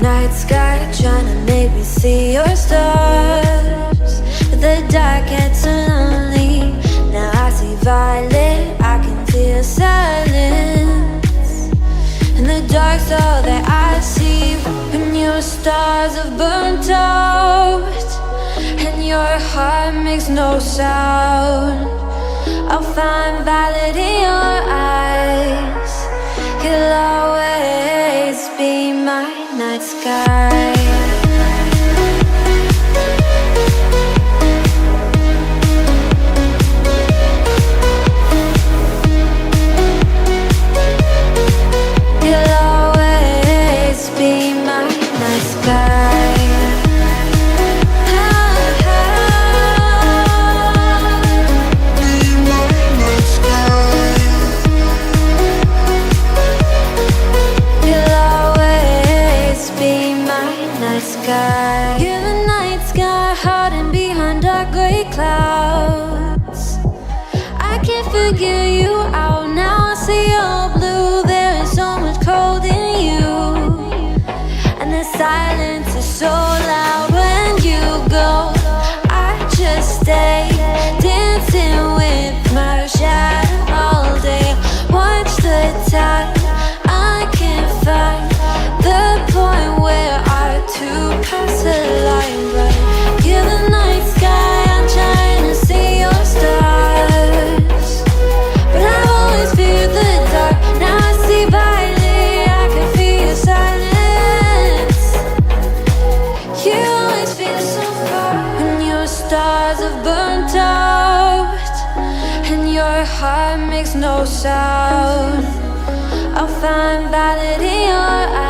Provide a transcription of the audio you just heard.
night sky, trying to make me see your stars. But the dark gets so lonely. Now I see violet, I can feel silence. And the dark's all that I see. When your stars have burnt out and your heart makes no sound, I'll find violet in your eyes. You'll always be my night sky. You'll always be my night sky. You're the night sky, hiding behind dark gray clouds. I can't figure you out now. I see you're blue. There is so much cold in you, and the silence is so loud when you go. I just stay dancing with my shadow all day. Watch the tide. I can't find the point where to pass the line, but you're the night sky. I'm trying to see your stars, but I've always feared the dark. Now I see violet, I can feel your silence. You always feel so far when your stars have burnt out and your heart makes no sound. I'll find violet in your eyes.